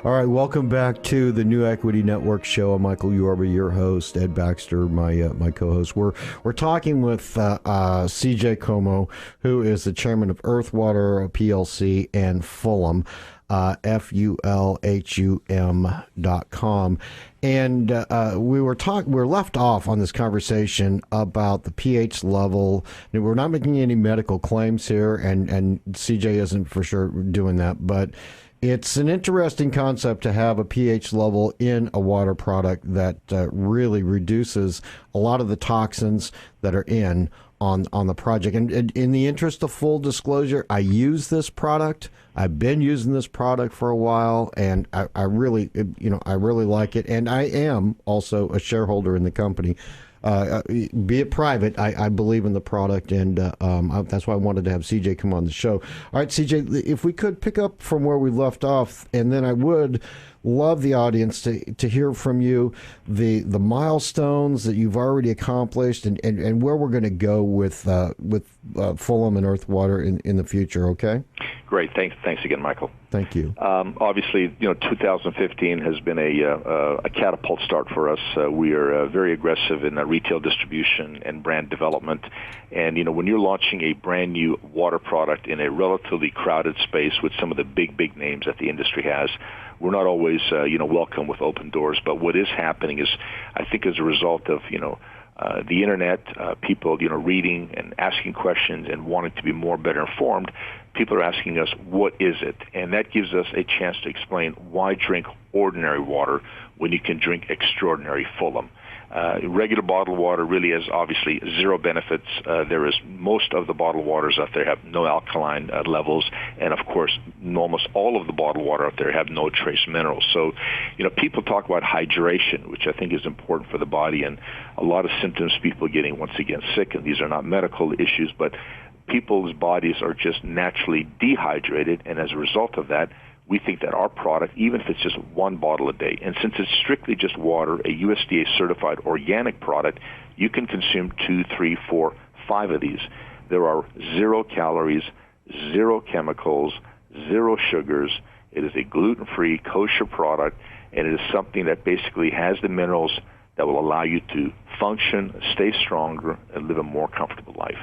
All right, welcome back to the New Equity Network show. I'm Michael Yorba, your host. Ed Baxter, my co-host. We're talking with CJ Comu, who is the chairman of EarthWater PLC and Fulhum, fulhum.com. And we were left off on this conversation about the pH level. We're not making any medical claims here, and CJ isn't for sure doing that, but it's an interesting concept to have a pH level in a water product that really reduces a lot of the toxins that are on the project. And in the interest of full disclosure, I use this product. I've been using this product for a while, and I really like it. And I am also a shareholder in the company. Be it private, I believe in the product, and that's why I wanted to have CJ come on the show. All right, CJ, if we could pick up from where we left off, and then I would love the audience to hear from you the milestones that you've already accomplished and where we're going to go with Fulham and EarthWater in the future. Okay. Great. Thanks again, Michael. Thank you. Obviously, 2015 has been a catapult start for us. We are very aggressive in retail distribution and brand development. And, when you're launching a brand new water product in a relatively crowded space with some of the big names that the industry has, we're not always, welcome with open doors. But what is happening is, I think as a result of, the internet, people, reading and asking questions and wanting to be better informed, people are asking us, what is it? And that gives us a chance to explain why drink ordinary water when you can drink extraordinary Fulham. Regular bottled water really has obviously zero benefits. Most of the bottled waters out there have no alkaline levels, and of course, almost all of the bottled water out there have no trace minerals. So, people talk about hydration, which I think is important for the body, and a lot of symptoms people getting once again sick, and these are not medical issues, but people's bodies are just naturally dehydrated, and as a result of that, we think that our product, even if it's just one bottle a day, and since it's strictly just water, a USDA-certified organic product, you can consume 2, 3, 4, 5 of these. There are 0 calories, 0 chemicals, 0 sugars. It is a gluten-free, kosher product, and it is something that basically has the minerals that will allow you to function, stay stronger, and live a more comfortable life.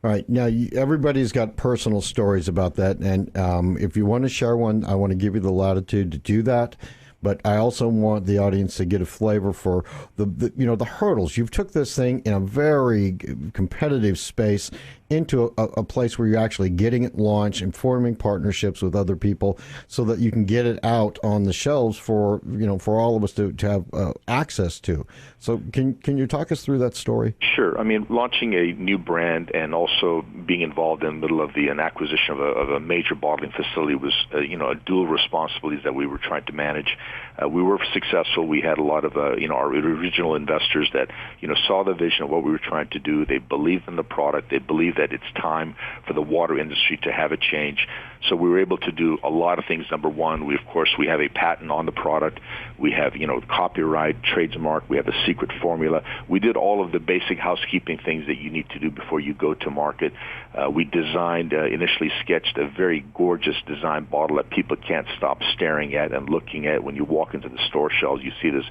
All right. Now, everybody's got personal stories about that, and if you want to share one, I want to give you the latitude to do that. But I also want the audience to get a flavor for the hurdles. You've took this thing in a very competitive space into a place where you're actually getting it launched and forming partnerships with other people so that you can get it out on the shelves for all of us to have access to. So can you talk us through that story? Sure. I mean, launching a new brand and also being involved in the middle of an acquisition of a major bottling facility was a dual responsibilities that we were trying to manage. We were successful. We had a lot of our original investors that saw the vision of what we were trying to do. They believed in the product. They believed that it's time for the water industry to have a change. So we were able to do a lot of things. Number one, we have a patent on the product. We have copyright, trademark. We have a secret formula. We did all of the basic housekeeping things that you need to do before you go to market. We designed, initially sketched a very gorgeous design bottle that people can't stop staring at and looking at. When you walk into the store shelves, you see this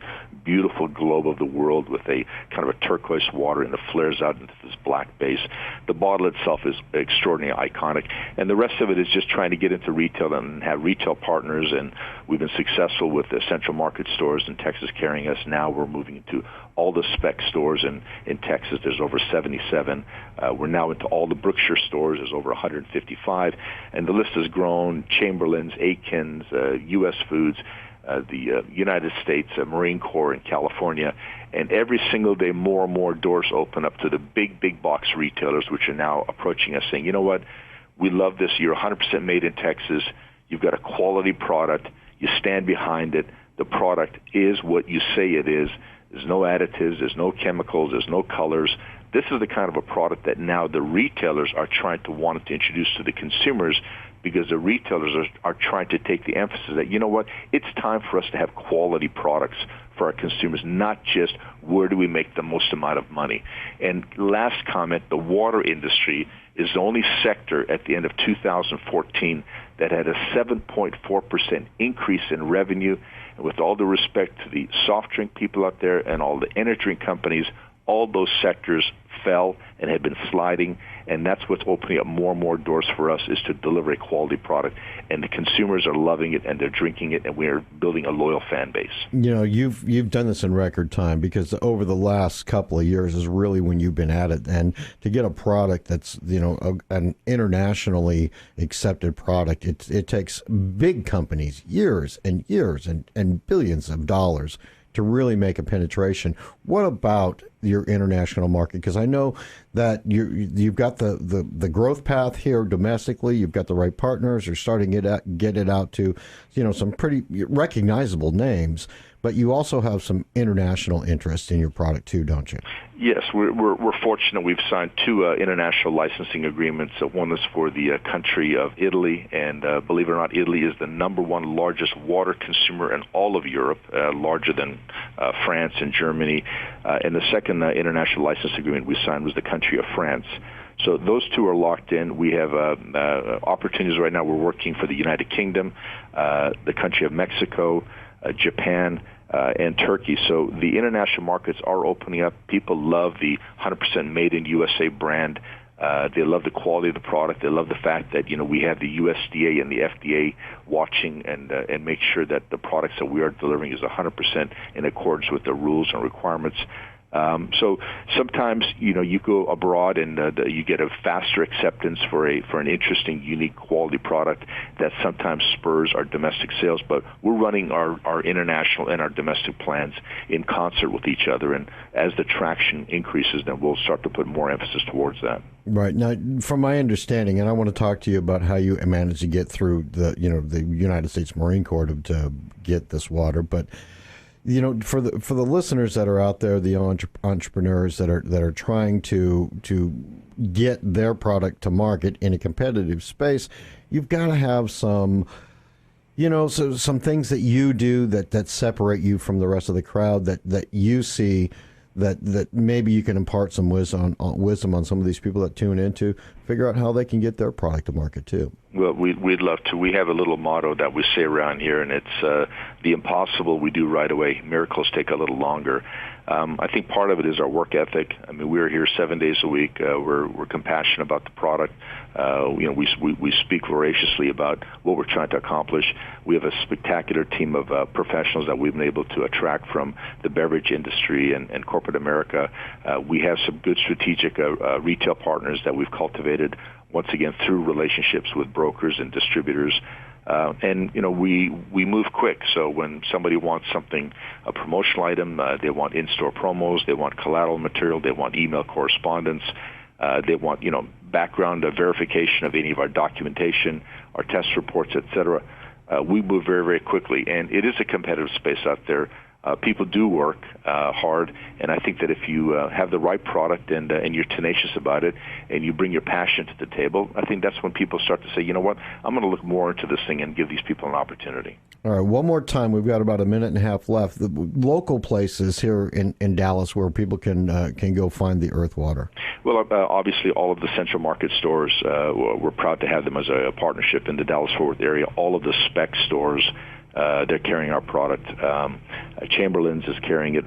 beautiful globe of the world with a kind of a turquoise water, and it flares out into this black base. The bottle itself is extraordinarily iconic, and the rest of it is just trying to get into retail and have retail partners, and we've been successful with the Central Market stores in Texas carrying us. Now we're moving into all the spec stores in Texas. There's over 77. We're now into all the Brookshire stores. There's over 155, and the list has grown. Chamberlain's, Aikens, U.S. Foods, the United States Marine Corps in California, and every single day more and more doors open up to the big box retailers, which are now approaching us saying, you know what, we love this. You're 100% made in Texas. You've got a quality product. You stand behind it. The product is what you say it is. There's no additives. There's no chemicals. There's no colors. This is the kind of a product that now the retailers are trying to want to introduce to the consumers, because the retailers are trying to take the emphasis that, you know what, it's time for us to have quality products for our consumers, not just where do we make the most amount of money. And last comment, the water industry is the only sector at the end of 2014 that had a 7.4% increase in revenue. And with all due respect to the soft drink people out there and all the energy drink companies, all those sectors fell and had been sliding, and that's what's opening up more and more doors for us, is to deliver a quality product. And the consumers are loving it, and they're drinking it, and we're building a loyal fan base. You know, you've done this in record time, because over the last couple of years is really when you've been at it. And to get a product that's, you know, an internationally accepted product, it takes big companies years and years and billions of dollars to really make a penetration. What about your international market? Because I know that you've got the growth path here domestically. You've got the right partners. You're starting to get it out to, you know, some pretty recognizable names. But you also have some international interest in your product too, don't you? Yes, we're fortunate. We've signed two international licensing agreements. One is for the country of Italy, and believe it or not, Italy is the number one largest water consumer in all of Europe, larger than France and Germany. And the second international license agreement we signed was the country of France. So those two are locked in. We have opportunities right now. We're working for the United Kingdom, the country of Mexico, Japan, and Turkey. So the international markets are opening up. People love the 100% made in USA brand. They love the quality of the product. They love the fact that, you know, we have the USDA and the FDA watching and make sure that the products that we are delivering is 100% in accordance with the rules and requirements. So sometimes, you know, you go abroad and you get a faster acceptance for an interesting, unique quality product that sometimes spurs our domestic sales. But we're running our international and our domestic plans in concert with each other. And as the traction increases, then we'll start to put more emphasis towards that. Right. Now, from my understanding, and I want to talk to you about how you managed to get through the United States Marine Corps to get this water, but you know, for the listeners that are out there, the entrepreneurs that are trying to get their product to market in a competitive space, you've got to have some, you know, some things that you do that separate you from the rest of the crowd, that you see that maybe you can impart some wisdom on some of these people that tune in to figure out how they can get their product to market too. Well, we'd love to. We have a little motto that we say around here, and it's the impossible we do right away. Miracles take a little longer. I think part of it is our work ethic. I mean, we're here 7 days a week. We're compassionate about the product. You know, we speak voraciously about what we're trying to accomplish. We have a spectacular team of professionals that we've been able to attract from the beverage industry and corporate America. We have some good strategic retail partners that we've cultivated, once again, through relationships with brokers and distributors. And, you know, we move quick. So when somebody wants something, a promotional item, they want in-store promos, they want collateral material, they want email correspondence, they want, you know, background verification of any of our documentation, our test reports, et cetera. We move very, very quickly. And it is a competitive space out there. People do work hard, and I think that if you have the right product and you're tenacious about it and you bring your passion to the table, I think that's when people start to say, you know what, I'm going to look more into this thing and give these people an opportunity. All right, one more time. We've got about a minute and a half left. The local places here in Dallas where people can go find the EarthWater. Well, obviously, all of the Central Market stores, we're proud to have them as a partnership in the Dallas-Fort Worth area. All of the spec stores, they're carrying our product. Chamberlain's is carrying it.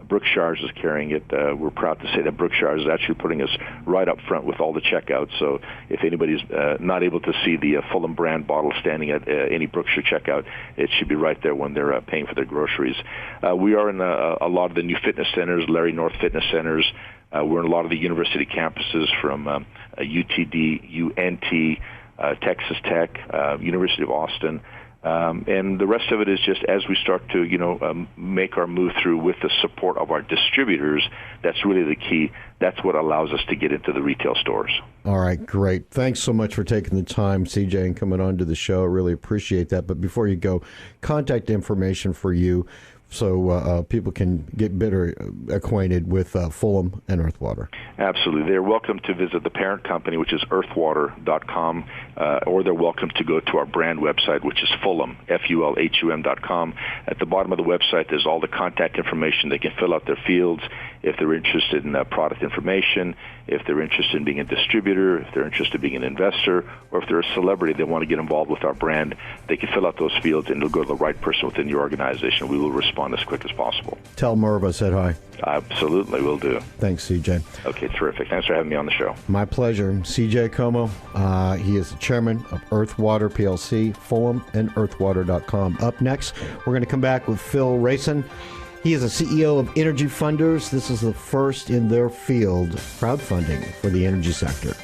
Brookshire's is carrying it. We're proud to say that Brookshire is actually putting us right up front with all the checkouts. So if anybody's not able to see the Fulham brand bottle standing at any Brookshire checkout, it should be right there when they're paying for their groceries. We are in a lot of the new fitness centers, Larry North Fitness Centers. We're in a lot of the university campuses from UTD, UNT, Texas Tech, University of Austin. And the rest of it is just as we start to, you know, make our move through with the support of our distributors. That's really the key. That's what allows us to get into the retail stores. All right, great. Thanks so much for taking the time, CJ, and coming on to the show. I really appreciate that. But before you go, contact information for you so people can get better acquainted with Fulham and EarthWater. Absolutely. They're welcome to visit the parent company, which is EarthWater.com, or they're welcome to go to our brand website, which is Fulham, Fulhum.com. At the bottom of the website, there's all the contact information. They can fill out their fields. if they're interested in product information, if they're interested in being a distributor, if they're interested in being an investor, or if they're a celebrity, they want to get involved with our brand, they can fill out those fields and it'll go to the right person within your organization. We will respond as quick as possible. Tell Merv I said hi. Absolutely, will do. Thanks, CJ. Okay, terrific. Thanks for having me on the show. My pleasure. CJ Comu, he is the chairman of EarthWater PLC, Fulham, and EarthWater.com. Up next, we're going to come back with Phil Rayson. He is a CEO of Energy Funders. This is the first in their field crowdfunding for the energy sector.